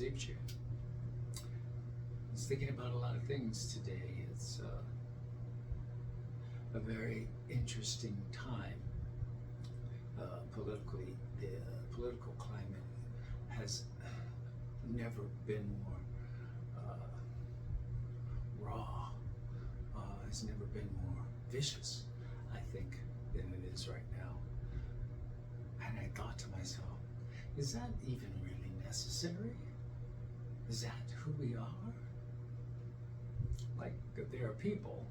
Speaks. I was thinking about a lot of things today. It's a very interesting time politically. The political climate has never been more raw, has never been more vicious, I think, than it is right now. And I thought to myself, is that even really necessary? Is that who we are? Like, there are people,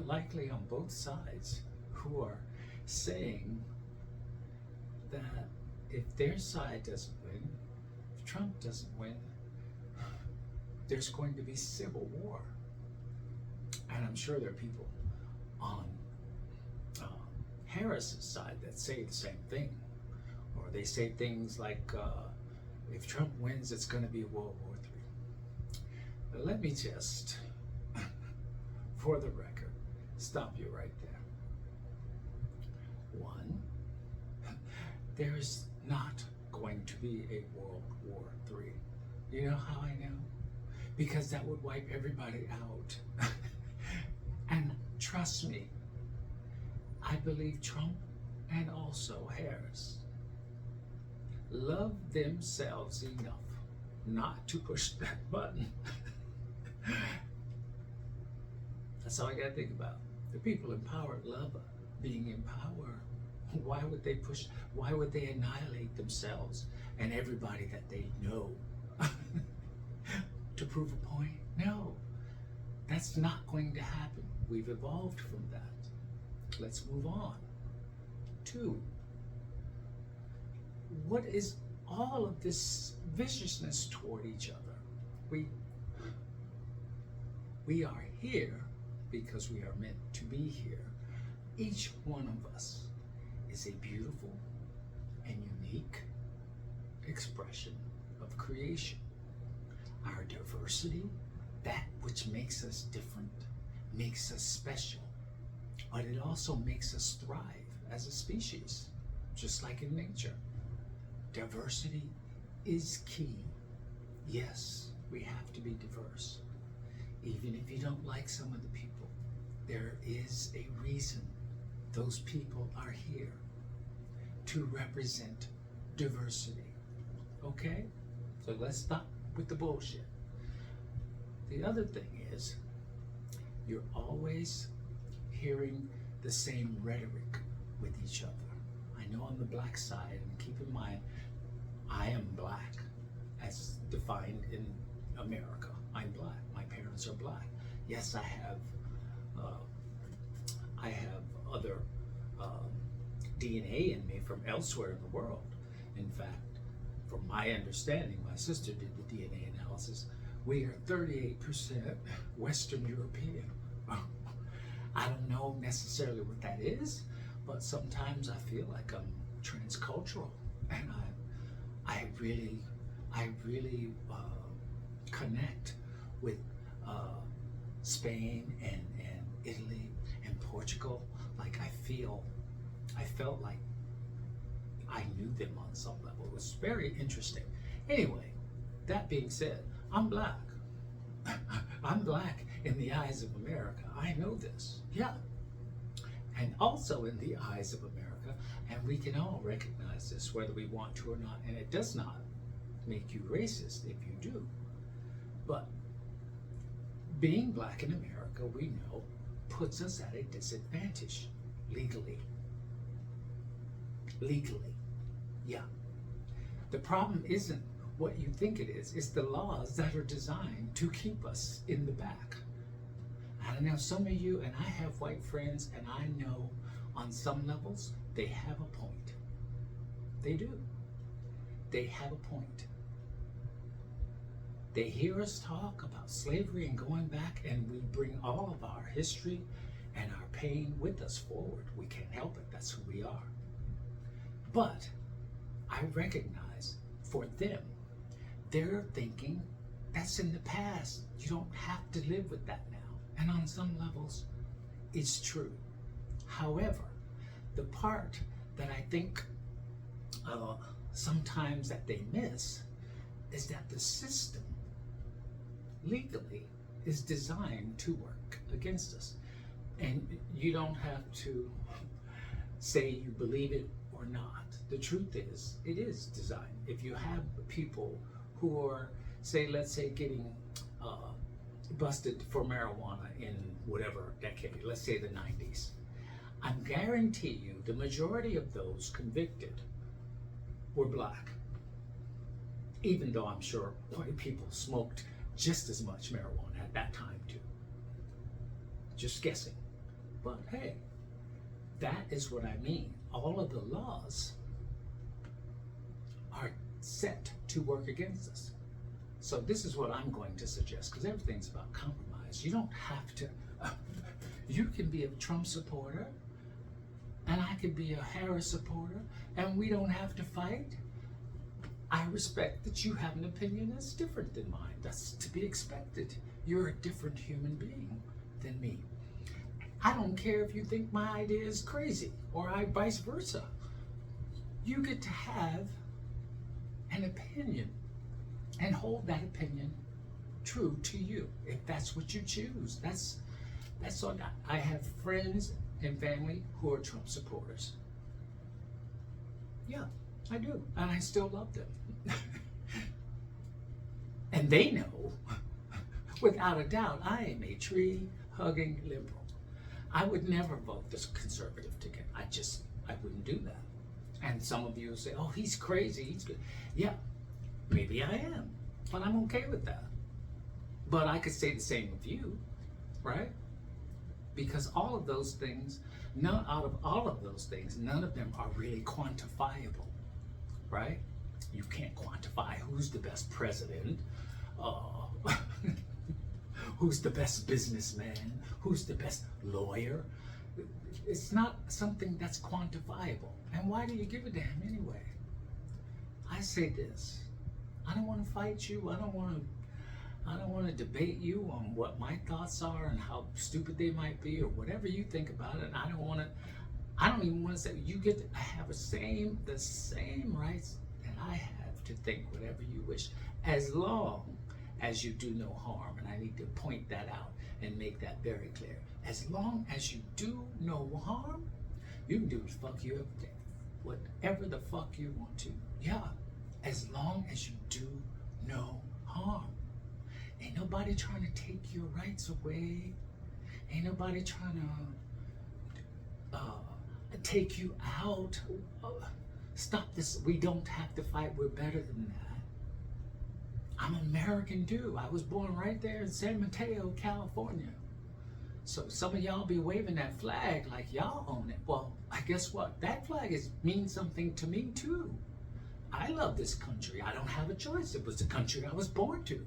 likely on both sides, who are saying that if their side doesn't win, if Trump doesn't win, there's going to be civil war. And I'm sure there are people on Harris's side that say the same thing. Or they say things like, if Trump wins, it's going to be World War III. But let me just, for the record, stop you right there. One, there is not going to be a World War III. You know how I know? Because that would wipe everybody out. And trust me, I believe Trump and also Harris love themselves enough not to push that button. That's all I gotta think about. The people in power love being in power. Why would they push? Why would they annihilate themselves and everybody that they know to prove a point? No, that's not going to happen. We've evolved from that. Let's move on. 2, what is all of this viciousness toward each other? We are here because we are meant to be here. Each one of us is a beautiful and unique expression of creation. Our diversity, that which makes us different, makes us special, but it also makes us thrive as a species, just like in nature. Diversity is key. Yes, we have to be diverse. Even if you don't like some of the people, there is a reason those people are here, to represent diversity. Okay? So let's stop with the bullshit. The other thing is, you're always hearing the same rhetoric with each other. I know on the black side, and keep in mind, I am black as defined in America. I'm black. My parents are black. Yes, I have other DNA in me from elsewhere in the world. In fact, from my understanding, my sister did the DNA analysis. We are 38% Western European. I don't know necessarily what that is, but sometimes I feel like I'm transcultural, and I really connect with Spain and Italy and Portugal. Like I felt like I knew them on some level. It was very interesting. Anyway, that being said, I'm black. I'm black in the eyes of America. I know this, yeah. And also in the eyes of America, and we can all recognize this whether we want to or not, and it does not make you racist if you do. But being black in America, we know, puts us at a disadvantage legally. Legally, yeah. The problem isn't what you think it is. It's the laws that are designed to keep us in the back. I know some of you, and I have white friends, and I know on some levels they have a point. They do. They have a point. They hear us talk about slavery and going back, and we bring all of our history and our pain with us forward. We can't help it. That's who we are. But I recognize for them, they're thinking that's in the past. You don't have to live with that now. And on some levels, it's true. However, the part that I think sometimes that they miss is that the system legally is designed to work against us. And you don't have to say you believe it or not. The truth is, it is designed. If you have people who are, say, let's say, getting busted for marijuana in whatever decade, let's say the 90s, I guarantee you the majority of those convicted were black. Even though I'm sure white people smoked just as much marijuana at that time too. Just guessing. But hey, that is what I mean. All of the laws are set to work against us. So this is what I'm going to suggest, because everything's about compromise. You don't have to, you can be a Trump supporter, and I could be a Harris supporter, and we don't have to fight. I respect that you have an opinion that's different than mine. That's to be expected. You're a different human being than me. I don't care if you think my idea is crazy, or vice versa. You get to have an opinion and hold that opinion true to you, if that's what you choose. That's all. I have friends and family who are Trump supporters. Yeah, I do, and I still love them. And they know, without a doubt, I am a tree-hugging liberal. I would never vote this conservative ticket. I wouldn't do that. And some of you will say, oh, he's crazy, he's good. Yeah, maybe I am, but I'm okay with that. But I could say the same of you, right? Because all of those things, none of them are really quantifiable, right? You can't quantify who's the best president, who's the best businessman, who's the best lawyer. It's not something that's quantifiable. And why do you give a damn anyway? I say this, I don't want to fight you. I don't want to debate you on what my thoughts are and how stupid they might be or whatever you think about it. I don't even want to say you get to have the same rights that I have to think whatever you wish, as long as you do no harm. And I need to point that out and make that very clear. As long as you do no harm, you can do what the fuck you ever, whatever the fuck you want to. Yeah, as long as you do no harm. Ain't nobody trying to take your rights away. Ain't nobody trying to take you out. Stop this. We don't have to fight. We're better than that. I'm American too. I was born right there in San Mateo, California. So some of y'all be waving that flag like y'all own it. Well, I guess what? That flag means something to me too. I love this country. I don't have a choice. It was the country I was born to.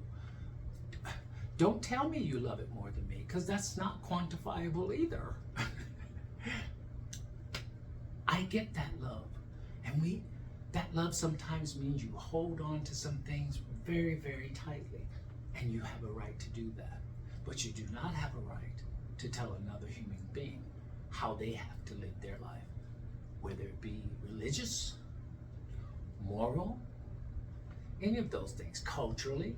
Don't tell me you love it more than me, because that's not quantifiable either. I get that love. And that love sometimes means you hold on to some things very, very tightly. And you have a right to do that. But you do not have a right to tell another human being how they have to live their life. Whether it be religious, moral, any of those things, culturally.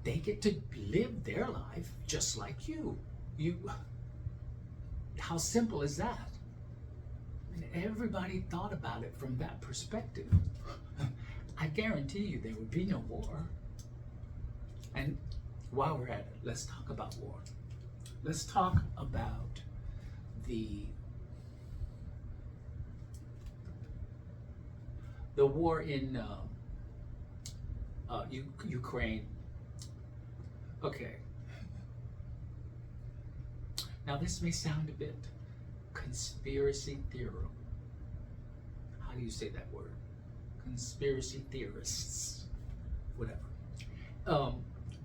They get to live their life just like you. How simple is that? And everybody thought about it from that perspective. I guarantee you there would be no war. And while we're at it, let's talk about war. Let's talk about the war in Ukraine. Okay. Now this may sound a bit conspiracy theorem. How do you say that word? Conspiracy theorists. Whatever.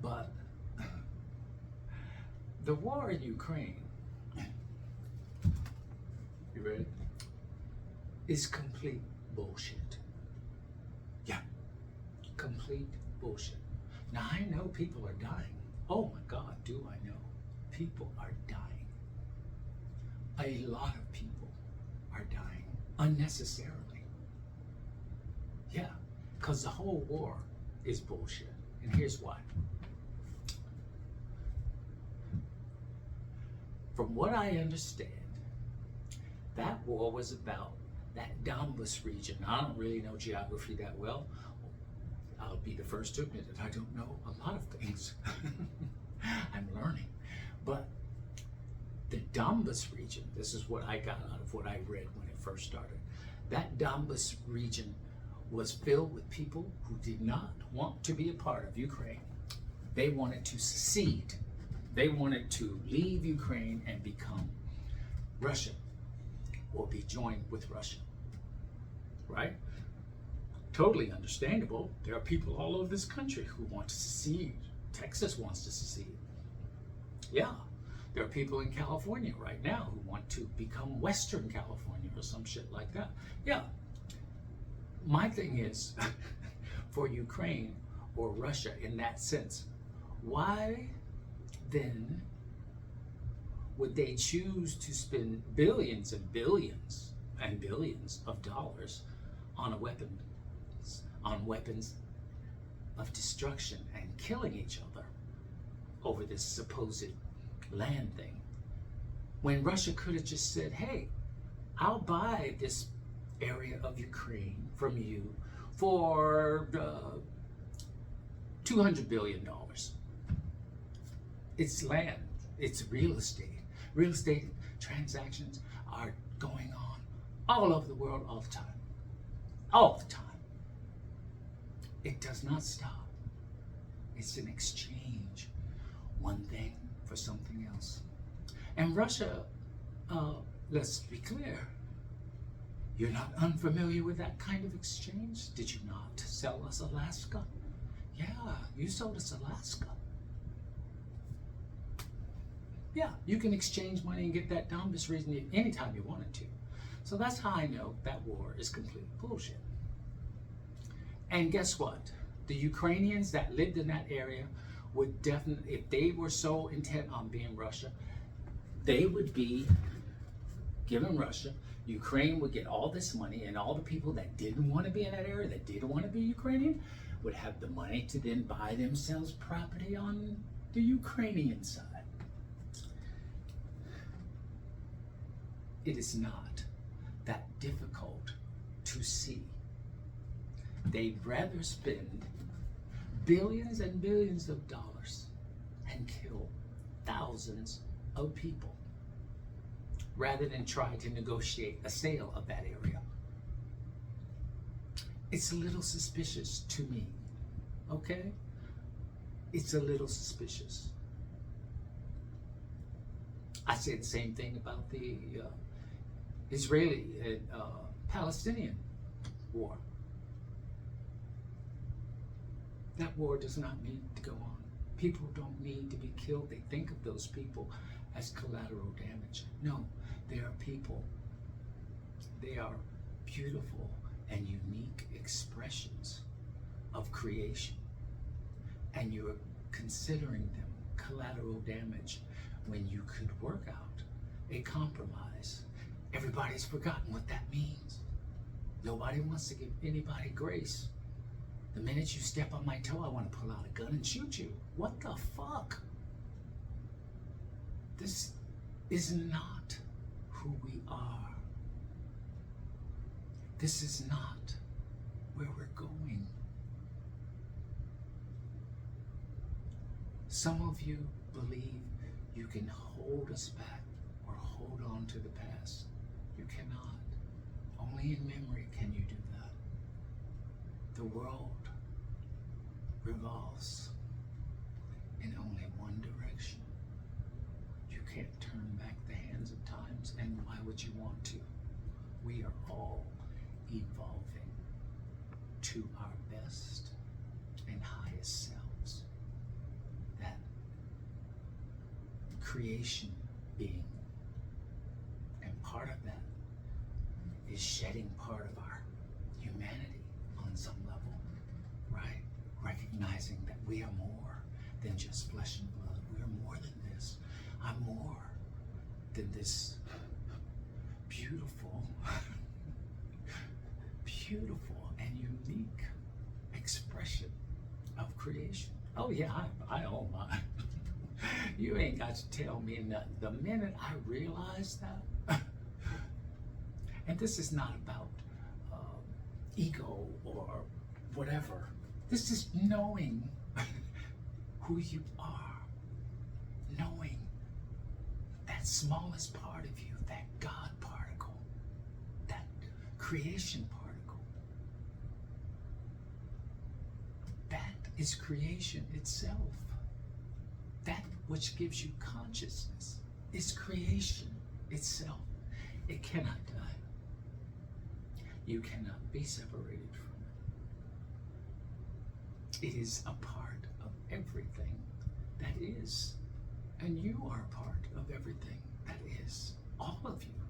But the war in Ukraine, you ready? Is complete bullshit. Yeah. Complete bullshit. Now I know people are dying. Oh my God, do I know? People are dying. A lot of people are dying unnecessarily. Yeah, because the whole war is bullshit. And here's why. From what I understand, that war was about that Donbas region. I don't really know geography that well. I'll be the first to admit that I don't know a lot of things. I'm learning. But the Donbas region, this is what I got out of what I read when it first started. That Donbas region was filled with people who did not want to be a part of Ukraine. They wanted to secede. They wanted to leave Ukraine and become Russia or be joined with Russia, right? Totally understandable. There are people all over this country who want to secede. Texas wants to secede. Yeah, there are people in California right now who want to become Western California or some shit like that. Yeah. My thing is, for Ukraine or Russia in that sense, why then would they choose to spend billions and billions and billions of dollars on weapons of destruction and killing each other over this supposed land thing, when Russia could have just said, hey, I'll buy this area of Ukraine from you for $200 billion. It's land, it's real estate. Real estate transactions are going on all over the world all the time. All the time. It does not stop. It's an exchange. One thing for something else. And Russia, let's be clear, you're not unfamiliar with that kind of exchange? Did you not sell us Alaska? Yeah, you sold us Alaska. Yeah, you can exchange money and get that Donbas region anytime you wanted to. So that's how I know that war is complete bullshit. And guess what? The Ukrainians that lived in that area would definitely, if they were so intent on being Russia, they would be given Russia. Ukraine would get all this money, and all the people that didn't want to be in that area, that didn't want to be Ukrainian, would have the money to then buy themselves property on the Ukrainian side. It is not that difficult to see. They'd rather spend billions and billions of dollars and kill thousands of people rather than try to negotiate a sale of that area. It's a little suspicious to me, okay? It's a little suspicious. I say the same thing about the Israeli and Palestinian war. That war does not need to go on. People don't need to be killed. They think of those people as collateral damage. No, they are people. They are beautiful and unique expressions of creation. And you're considering them collateral damage when you could work out a compromise. Everybody's forgotten what that means. Nobody wants to give anybody grace. The minute you step on my toe, I want to pull out a gun and shoot you. What the fuck? This is not who we are. This is not where we're going. Some of you believe you can hold us back or hold on to the past. You cannot. Only in memory can you do that. The world revolves in only one direction. You can't turn back the hands of times, and why would you want to? We are all evolving to our best and highest selves. That creation being, and part of that is shedding part of our humanity on some level, right? Recognizing that we are more than just flesh and blood. We are more than this. I'm more than this beautiful, beautiful and unique expression of creation. Oh yeah, I own mine. You ain't got to tell me nothing. The minute I realized that, and this is not about ego or whatever. This is knowing who you are, knowing that smallest part of you, that God particle, that creation particle. That is creation itself. That which gives you consciousness is creation itself. It cannot die. You cannot be separated from it. It is a part of everything that is. And you are a part of everything that is. All of you.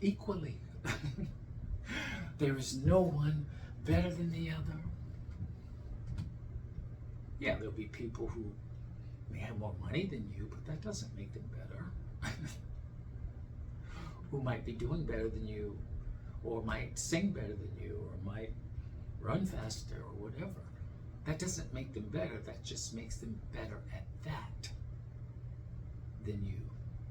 Equally. There is no one better than the other. Yeah, there'll be people who may have more money than you, but that doesn't make them better. Who might be doing better than you, or might sing better than you, or might run faster, or whatever. That doesn't make them better. That just makes them better at that than you.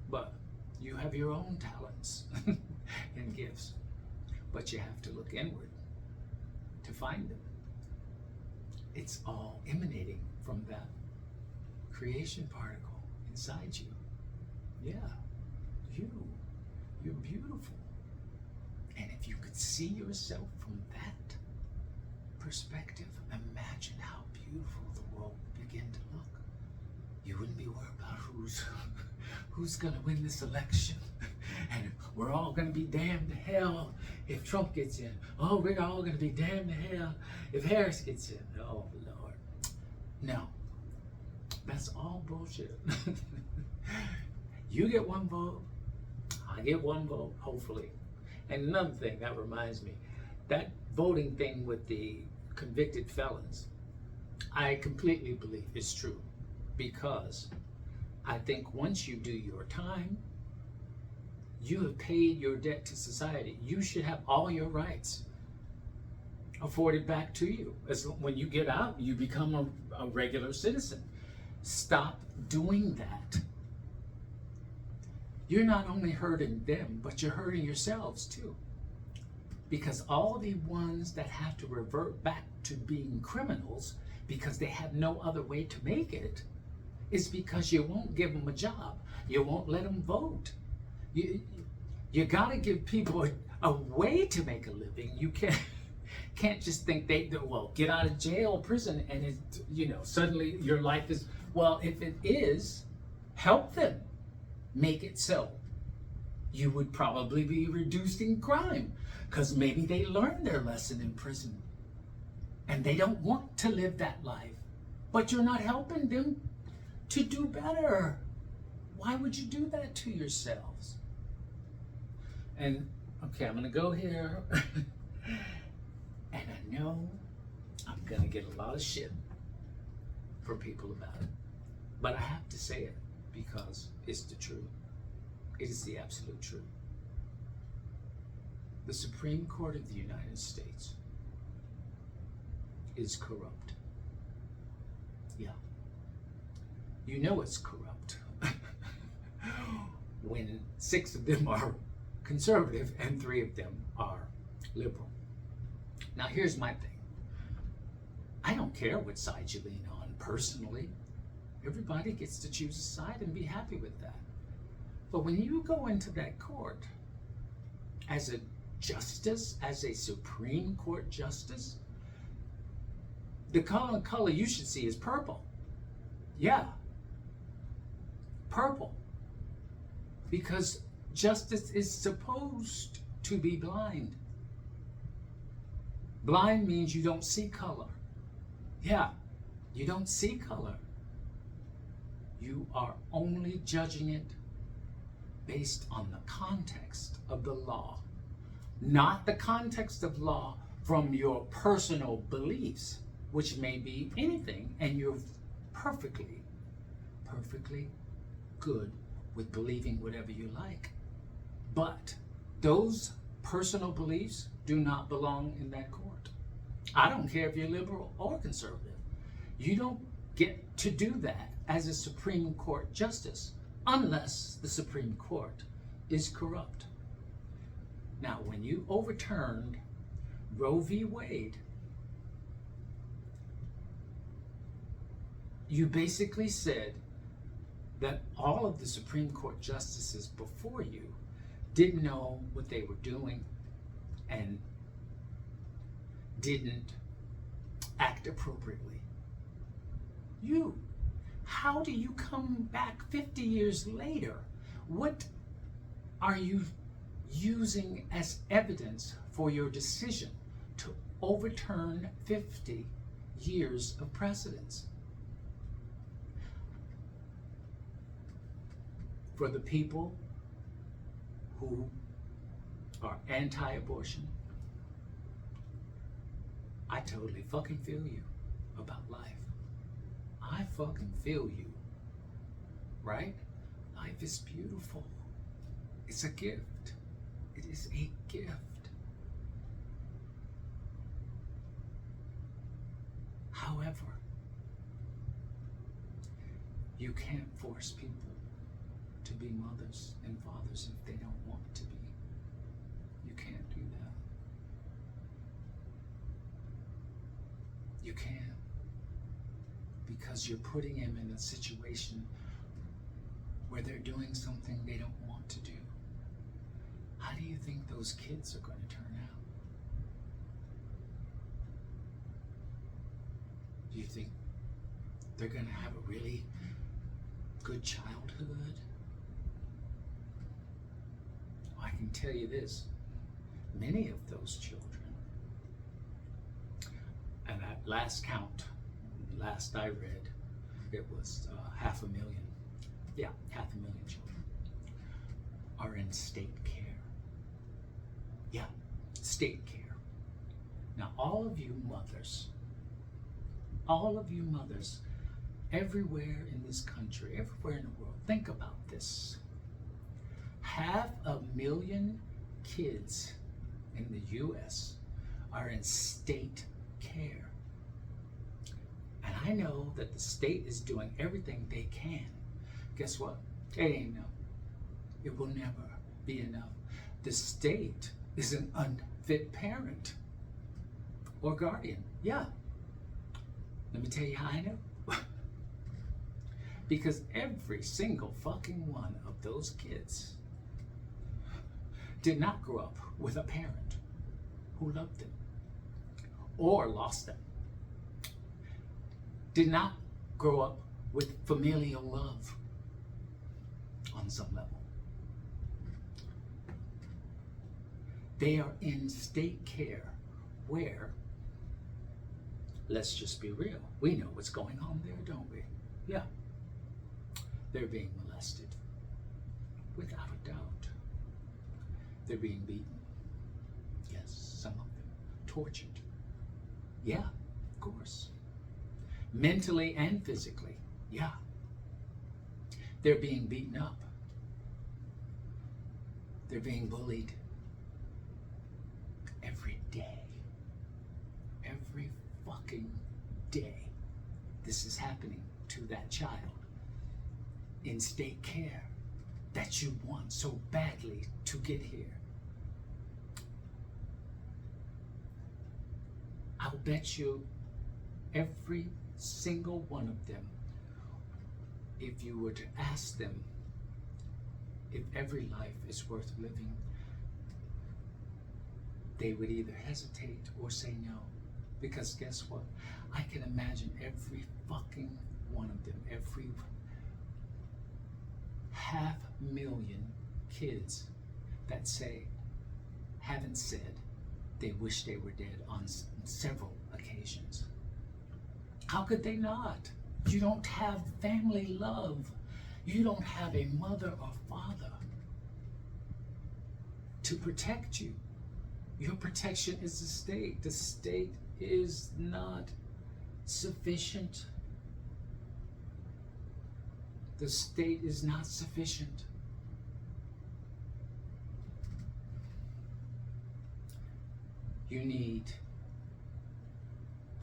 But you have your own talents and gifts. But you have to look inward to find them. It's all emanating from that creation particle inside you. Yeah, you're beautiful. And if you could see yourself from that perspective, imagine how beautiful the world would begin to look. You wouldn't be worried about who's gonna win this election. And we're all gonna be damned to hell if Trump gets in. Oh, we're all gonna be damned to hell if Harris gets in. Oh, Lord. No, that's all bullshit. You get one vote, I get one vote, hopefully. And another thing, that reminds me, that voting thing with the convicted felons, I completely believe is true, because I think once you do your time, you have paid your debt to society. You should have all your rights afforded back to you. As when you get out, you become a regular citizen. Stop doing that. You're not only hurting them, but you're hurting yourselves too. Because all the ones that have to revert back to being criminals because they have no other way to make it is because you won't give them a job. You won't let them vote. You got to give people a way to make a living. You can't just think well, get out of jail, prison, and suddenly your life is, well, if it is, help them make it so. You would probably be reducing crime because maybe they learned their lesson in prison and they don't want to live that life, but you're not helping them to do better. Why would you do that to yourselves? And okay, I'm gonna go here and I know I'm gonna get a lot of shit from people about it, but I have to say it because it's the truth. It is the absolute truth. The Supreme Court of the United States is corrupt. Yeah. You know it's corrupt when 6 of them are conservative and 3 of them are liberal. Now here's my thing. I don't care what side you lean on personally. Everybody gets to choose a side and be happy with that. But when you go into that court as a justice, as a Supreme Court justice, the color you should see is purple. Yeah, purple. Because justice is supposed to be blind. Blind means you don't see color. Yeah, you don't see color. You are only judging it based on the context of the law, not the context of law from your personal beliefs, which may be anything, and you're perfectly good with believing whatever you like. But those personal beliefs do not belong in that court. I don't care if you're liberal or conservative. You don't get to do that as a Supreme Court justice unless the Supreme Court is corrupt. Now, when you overturned Roe v. Wade, you basically said that all of the Supreme Court justices before you didn't know what they were doing and didn't act appropriately. How do you come back 50 years later? What are you using as evidence for your decision to overturn 50 years of precedence? For the people who are anti-abortion, I totally fucking feel you about life. I fucking feel you, right? Life is beautiful. It's a gift. It is a gift. However, you can't force people to be mothers and fathers if they don't want to be. You can't do that. You can't. Because you're putting them in a situation where they're doing something they don't want to do. How do you think those kids are going to turn out? Do you think they're going to have a really good childhood? I can tell you this, many of those children, and at last count, last I read, it was 500,000. Yeah, 500,000 children are in state care. Yeah, state care. Now, all of you mothers, everywhere in this country, everywhere in the world, think about this. 500,000 kids in the U.S. are in state care. And I know that the state is doing everything they can. Guess what? It ain't enough. It will never be enough. The state is an unfit parent or guardian. Yeah. Let me tell you how I know. Because every single fucking one of those kids did not grow up with a parent who loved them or lost them. Did not grow up with familial love on some level. They are in state care where, let's just be real, we know what's going on there, don't we? Yeah. They're being molested, without a doubt. They're being beaten. Yes, some of them. Tortured. Yeah, of course. Mentally and physically. Yeah. They're being beaten up. They're being bullied. Every day. Every fucking day. This is happening to that child in state care that you want so badly to get here. I'll bet you every single one of them, if you were to ask them if every life is worth living, they would either hesitate or say no. Because guess what? I can imagine every fucking one of them, every 500,000 kids that haven't said they wish they were dead on several occasions. How could they not? You don't have family love. You don't have a mother or father to protect you. Your protection is the state. The state is not sufficient. The state is not sufficient. You need,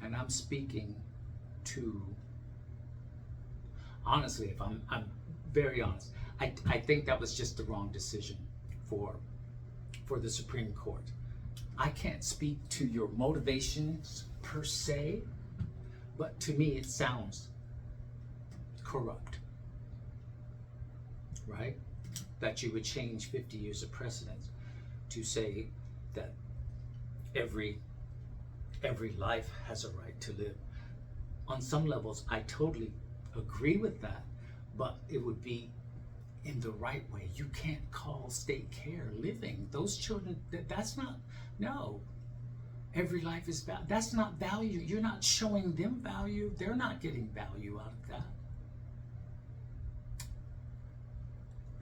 and I'm speaking to honestly, if I'm very honest, I think that was just the wrong decision for the Supreme Court. I can't speak to your motivations per se, but to me it sounds corrupt, right? That you would change 50 years of precedence to say that every life has a right to live. On some levels, I totally agree with that, but it would be in the right way. You can't call state care living. Those children, that's not, no. Every life is value. That's not value. You're not showing them value. They're not getting value out of that.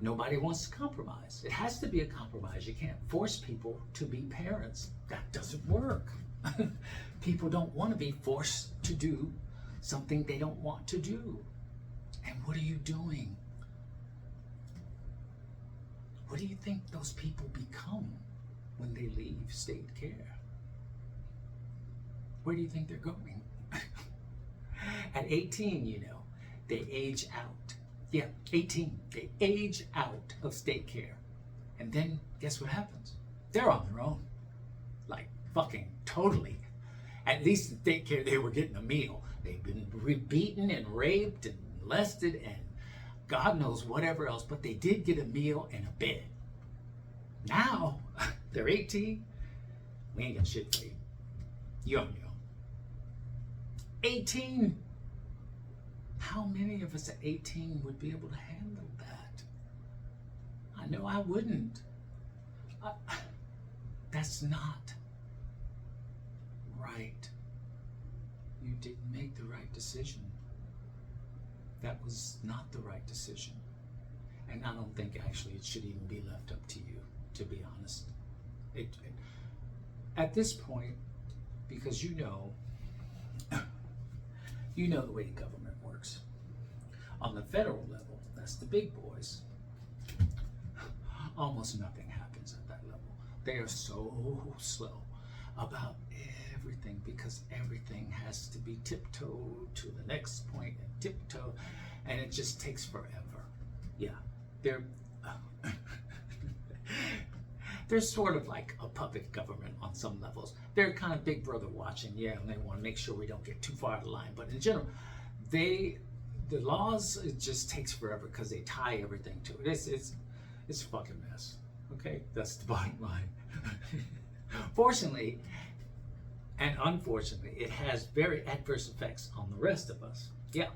Nobody wants to compromise. It has to be a compromise. You can't force people to be parents. That doesn't work. People don't want to be forced to do something they don't want to do. And what are you doing? What do you think those people become when they leave state care? Where do you think they're going? At 18, you know, they age out. Yeah, 18. They age out of state care. And then guess what happens? They're on their own. Like fucking totally. At least in state care, they were getting a meal. They've been beaten and raped and molested and God knows whatever else, but they did get a meal and a bed. Now, they're 18. We ain't got shit for you. Young. 18. How many of us at 18 would be able to handle that? I know I wouldn't. That's not right. You didn't make the right decision. That was not the right decision. And I don't think actually it should even be left up to you, to be honest. At this point, because you know the way government works. On the federal level, that's the big boys. Almost nothing happens at that level. They are so slow about everything because everything has to be tiptoed to the next point and tiptoe, and it just takes forever. Yeah, they're sort of like a puppet government on some levels. They're kind of big brother watching, yeah, and they want to make sure we don't get too far out of line. But in general, the laws, it just takes forever because they tie everything to it. It's a fucking mess. Okay, that's the bottom line. Fortunately and unfortunately, it has very adverse effects on the rest of us. Yeah.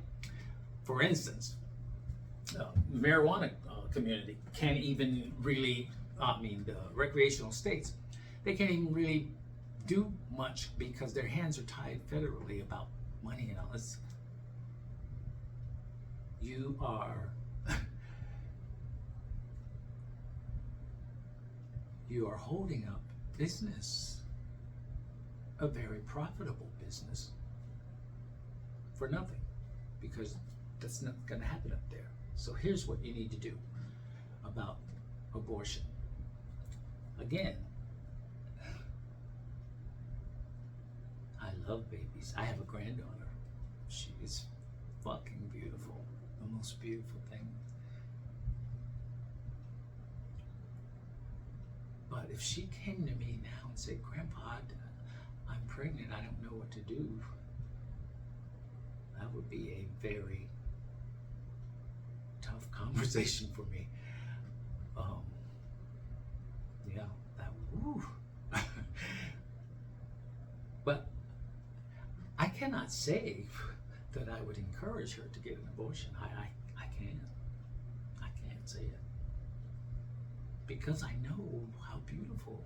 For instance, marijuana community can't even really, the recreational states, they can't even really do much because their hands are tied federally about money and all this. You are holding up business, a very profitable business, for nothing, because that's not going to happen up there. So here's what you need to do about abortion. Again, I love babies. I have a granddaughter. She is fucking beautiful. The most beautiful thing. But if she came to me now and said, Grandpa, I'm pregnant, I don't know what to do, that would be a very tough conversation for me. Yeah, that woo. But I cannot say that I would encourage her to get an abortion. I can't. I can't say it. Because I know how beautiful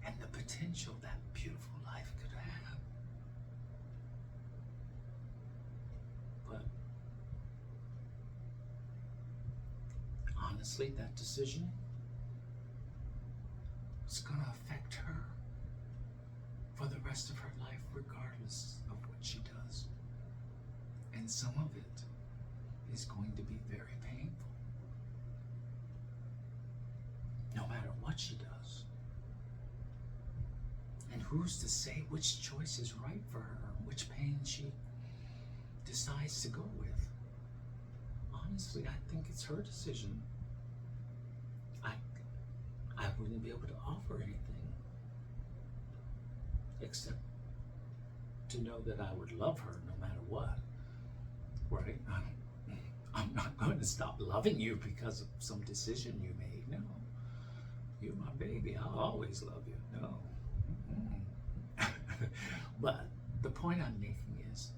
and the potential that beautiful life could have. But honestly, that decision is going to affect her for the rest of her life, regardless of what she does. And some of it is going to be very painful. No matter what she does. And who's to say which choice is right for her, which pain she decides to go with? honestly, I think it's her decision. I I wouldn't be able to offer anything except to know that I would love her no matter what. Right? I'm not going to stop loving you because of some decision you made. No. You're my baby. I'll always love you. No. Mm-mm. But the point I'm making is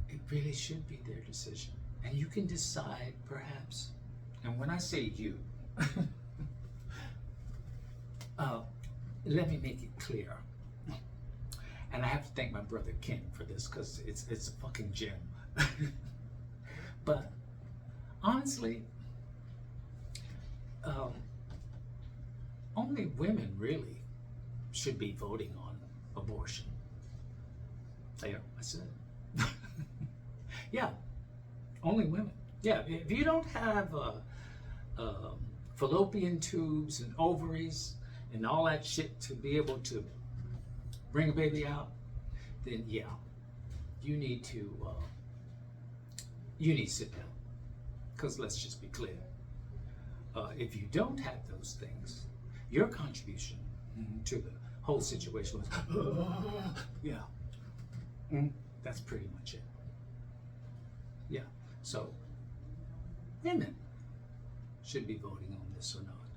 it really should be their decision. And you can decide, perhaps. And when I say you, let me make it clear. And I have to thank my brother Ken for this because it's a fucking gem. But honestly, only women really should be voting on abortion. There, I said it. Yeah, only women. Yeah, if you don't have fallopian tubes and ovaries and all that shit to be able to bring a baby out, then yeah, you need to sit down. Because let's just be clear, if you don't have those things, your contribution to the whole situation was, yeah, that's pretty much it. Yeah, so women should be voting on this or not,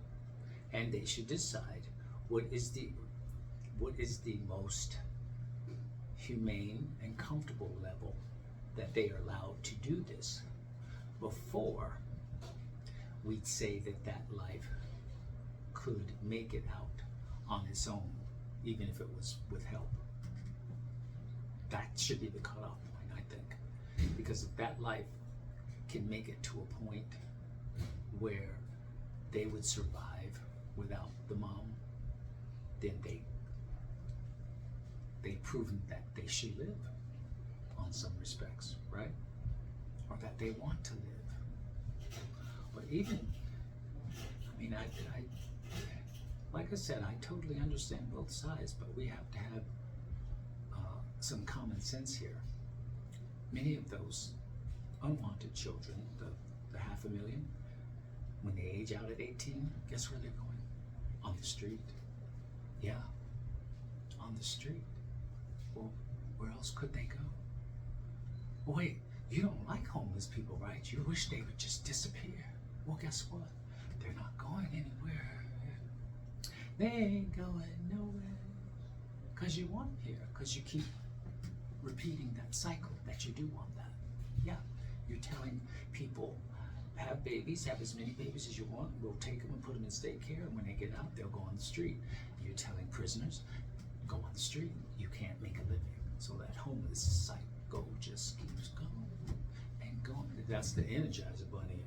and they should decide what is the most humane and comfortable level that they are allowed to do this before we'd say that life could make it out on its own, even if it was with help. That should be the cutoff point, I think, because if that life can make it to a point where they would survive without the mom, then they've proven that they should live on some respects, right? Or that they want to live. But even, I mean, I like I said, I totally understand both sides, but we have to have some common sense here. Many of those unwanted children, the 500,000, when they age out at 18, guess where they're going? On the street. Yeah, on the street. Well, where else could they go? Well, wait, you don't like homeless people, right? You wish they would just disappear. Well, guess what? They're not going anywhere. They ain't going nowhere. Because you want them here. Because you keep repeating that cycle that you do want that. Yeah, you're telling people, have babies, have as many babies as you want. We'll take them and put them in state care. And when they get out, they'll go on the street. You're telling prisoners, go on the street. You can't make a living. So that homeless cycle just keeps going and going. That's the Energizer Bunny.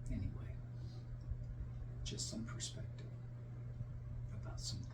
Anyway, just some perspective about some things.